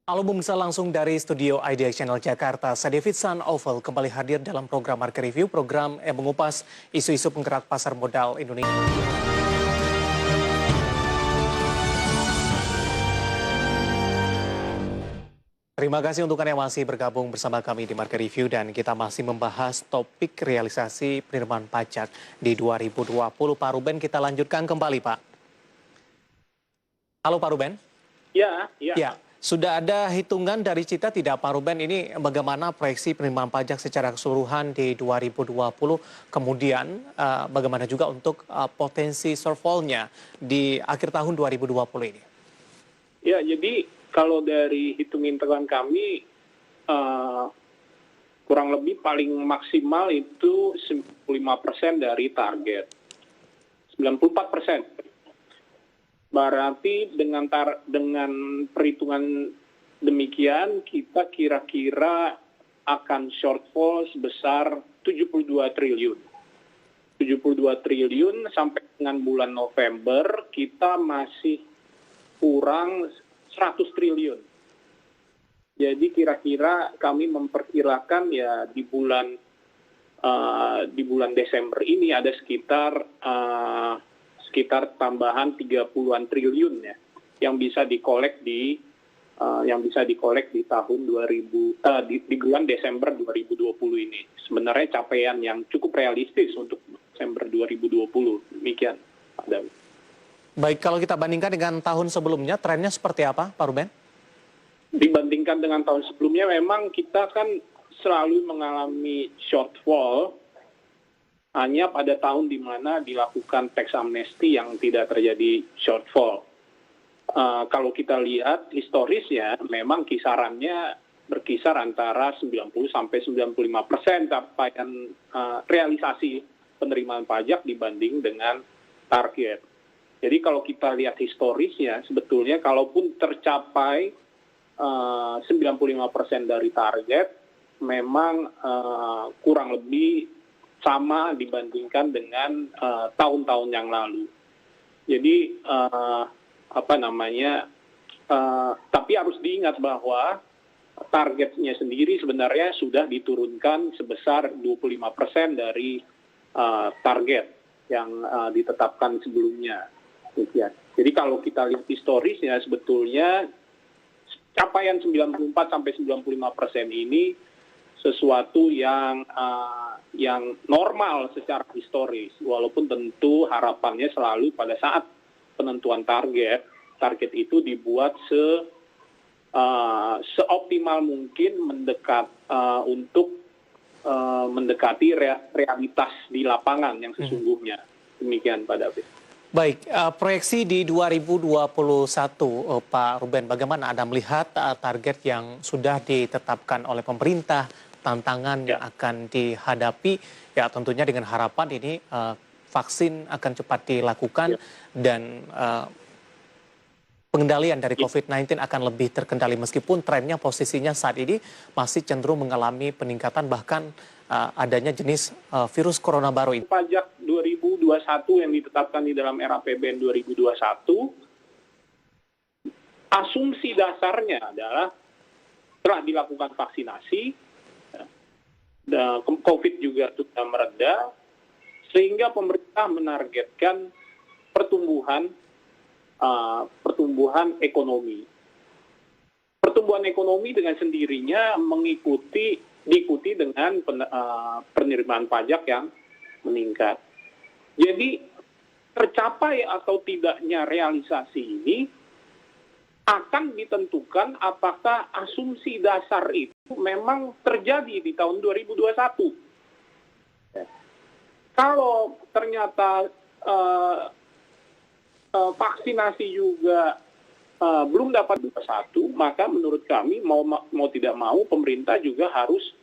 Halo pemirsa, langsung dari studio IDX Channel Jakarta, saya David San Oval kembali hadir dalam program Market Review, program yang mengupas isu-isu penggerak pasar modal Indonesia. Terima kasih untuk Anda yang masih bergabung bersama kami di Market Review dan kita masih membahas topik realisasi penerimaan pajak di 2020. Pak Ruben, kita lanjutkan kembali Pak. Halo Pak Ruben. Ya. Sudah ada hitungan dari Cita tidak Pak Ruben, ini bagaimana proyeksi penerimaan pajak secara keseluruhan di 2020, kemudian bagaimana juga untuk potensi shortfall-nya di akhir tahun 2020 ini? Ya, jadi kalau dari hitung-hitungan kami, kurang lebih paling maksimal itu 95% dari target. 94%. Berarti dengan perhitungan demikian, kita kira-kira akan shortfall sebesar 72 triliun. 72 triliun sampai dengan bulan November, kita masih kurang 100 triliun. Jadi kira-kira kami memperkirakan ya di bulan Desember ini ada sekitar tambahan 30-an triliun ya yang bisa dikolek di tahun di bulan Desember 2020 ini. Sebenarnya capaian yang cukup realistis untuk Desember 2020. Demikian, Pak David. Baik, kalau kita bandingkan dengan tahun sebelumnya, trennya seperti apa, Pak Ruben? Dibandingkan dengan tahun sebelumnya, memang kita kan selalu mengalami shortfall hanya pada tahun di mana dilakukan tax amnesty yang tidak terjadi shortfall. Kalau kita lihat historis ya, memang kisarannya berkisar antara 90-95% capaian realisasi penerimaan pajak dibanding dengan target. Jadi kalau kita lihat historisnya, sebetulnya kalaupun tercapai 95% dari target, memang kurang lebih sama dibandingkan dengan tahun-tahun yang lalu. Jadi tapi harus diingat bahwa targetnya sendiri sebenarnya sudah diturunkan sebesar 25% dari target yang ditetapkan sebelumnya. Jadi kalau kita lihat historisnya, sebetulnya capaian 94-95% ini sesuatu yang normal secara historis, walaupun tentu harapannya selalu pada saat penentuan target itu dibuat seoptimal mungkin untuk mendekati realitas di lapangan yang sesungguhnya. Demikian, Pak David. Baik, proyeksi di 2021, Pak Ruben, bagaimana Anda melihat target yang sudah ditetapkan oleh pemerintah, tantangan yang akan dihadapi, ya tentunya dengan harapan ini vaksin akan cepat dilakukan dan pengendalian dari COVID-19 akan lebih terkendali meskipun trennya posisinya saat ini masih cenderung mengalami peningkatan bahkan adanya jenis virus corona baru ini. Pajak 2021 yang ditetapkan di dalam RAPBN 2021, asumsi dasarnya adalah telah dilakukan vaksinasi, COVID juga sudah mereda, sehingga pemerintah menargetkan pertumbuhan ekonomi. Pertumbuhan ekonomi dengan sendirinya diikuti dengan penerimaan pajak yang meningkat. Jadi tercapai atau tidaknya realisasi ini akan ditentukan apakah asumsi dasar itu memang terjadi di tahun 2021. Kalau ternyata vaksinasi juga belum dapat 21, maka menurut kami mau tidak mau pemerintah juga harus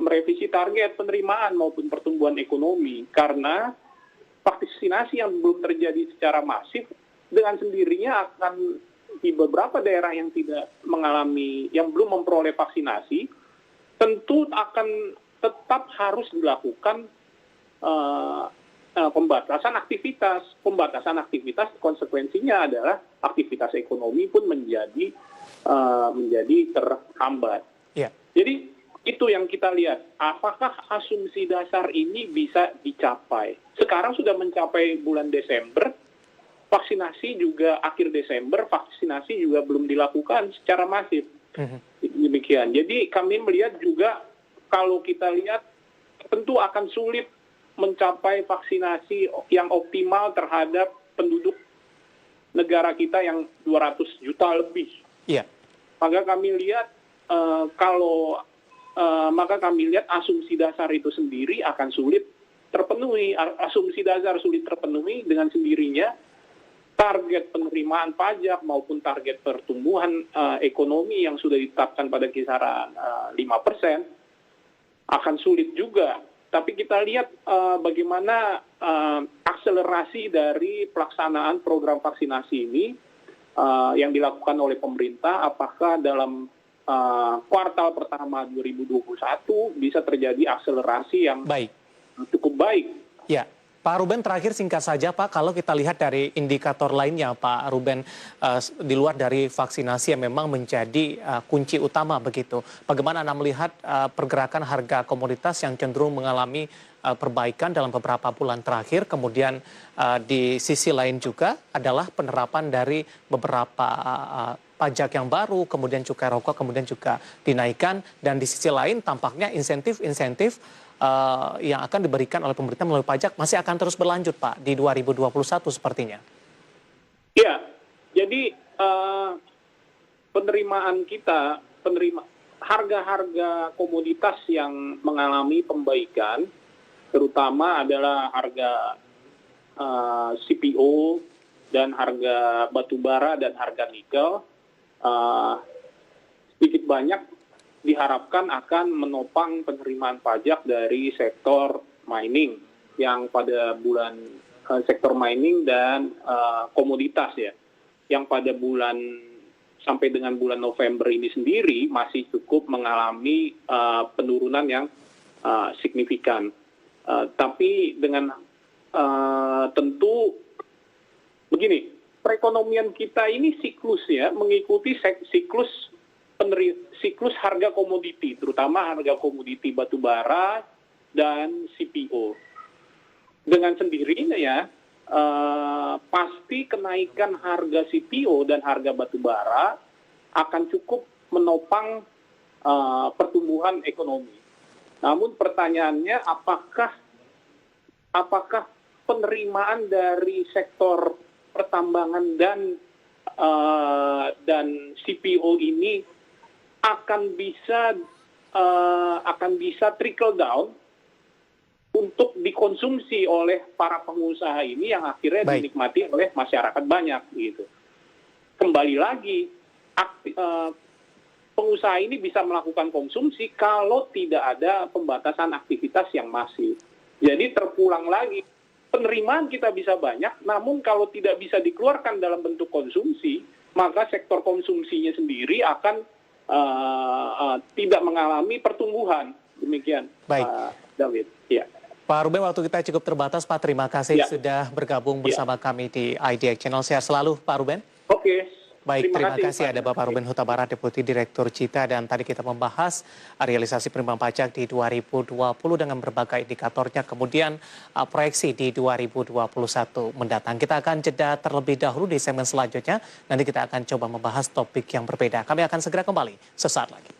merevisi target penerimaan maupun pertumbuhan ekonomi, karena vaksinasi yang belum terjadi secara masif dengan sendirinya akan di beberapa daerah yang yang belum memperoleh vaksinasi, tentu akan tetap harus dilakukan pembatasan aktivitas. Pembatasan aktivitas konsekuensinya adalah aktivitas ekonomi pun menjadi menjadi terhambat. Ya. Jadi itu yang kita lihat, apakah asumsi dasar ini bisa dicapai? Sekarang sudah mencapai bulan Desember, vaksinasi juga akhir Desember, vaksinasi juga belum dilakukan secara masif. Demikian. Jadi kami melihat juga kalau kita lihat tentu akan sulit mencapai vaksinasi yang optimal terhadap penduduk negara kita yang 200 juta lebih. Iya. Maka kami lihat asumsi dasar itu sendiri akan sulit terpenuhi. Asumsi dasar sulit terpenuhi dengan sendirinya, target penerimaan pajak maupun target pertumbuhan ekonomi yang sudah ditetapkan pada kisaran 5% akan sulit juga. Tapi kita lihat bagaimana akselerasi dari pelaksanaan program vaksinasi ini yang dilakukan oleh pemerintah, apakah dalam kuartal pertama 2021 bisa terjadi akselerasi yang cukup baik. Ya, Pak Ruben, terakhir singkat saja Pak, kalau kita lihat dari indikator lainnya Pak Ruben, di luar dari vaksinasi yang memang menjadi kunci utama begitu, bagaimana Anda melihat pergerakan harga komoditas yang cenderung mengalami perbaikan dalam beberapa bulan terakhir, kemudian di sisi lain juga adalah penerapan dari beberapa pajak yang baru, kemudian cukai rokok, kemudian juga dinaikkan, dan di sisi lain tampaknya insentif-insentif yang akan diberikan oleh pemerintah melalui pajak masih akan terus berlanjut Pak di 2021 sepertinya. Ya, jadi penerimaan kita, harga-harga komoditas yang mengalami pembaikan, terutama adalah harga CPO dan harga batubara dan harga nikel, sedikit banyak diharapkan akan menopang penerimaan pajak dari sektor mining yang pada bulan sektor mining dan komoditas ya, yang pada bulan sampai dengan bulan November ini sendiri masih cukup mengalami penurunan yang signifikan. Tapi dengan tentu begini, perekonomian kita ini siklus ya, mengikuti siklus harga komoditi, terutama harga komoditi batubara dan CPO. Dengan sendirinya ya, pasti kenaikan harga CPO dan harga batubara akan cukup menopang pertumbuhan ekonomi. Namun pertanyaannya, apakah penerimaan dari sektor pertambangan dan CPO ini akan bisa trickle down untuk dikonsumsi oleh para pengusaha ini yang akhirnya dinikmati oleh masyarakat banyak gitu. Kembali lagi, pengusaha ini bisa melakukan konsumsi kalau tidak ada pembatasan aktivitas yang masif. Jadi terpulang lagi, penerimaan kita bisa banyak, namun kalau tidak bisa dikeluarkan dalam bentuk konsumsi, maka sektor konsumsinya sendiri akan tidak mengalami pertumbuhan. Demikian, Pak David. Ya. Pak Ruben, waktu kita cukup terbatas, Pak. Terima kasih sudah bergabung bersama kami di IDX Channel. Sehat selalu, Pak Ruben. Oke. Baik, terima kasih. Ada Bapak Ruben Huta Barat, Deputi Direktur Cita, dan tadi kita membahas realisasi penerimaan pajak di 2020 dengan berbagai indikatornya, kemudian proyeksi di 2021 mendatang. Kita akan jeda terlebih dahulu di segmen selanjutnya, nanti kita akan coba membahas topik yang berbeda. Kami akan segera kembali sesaat lagi.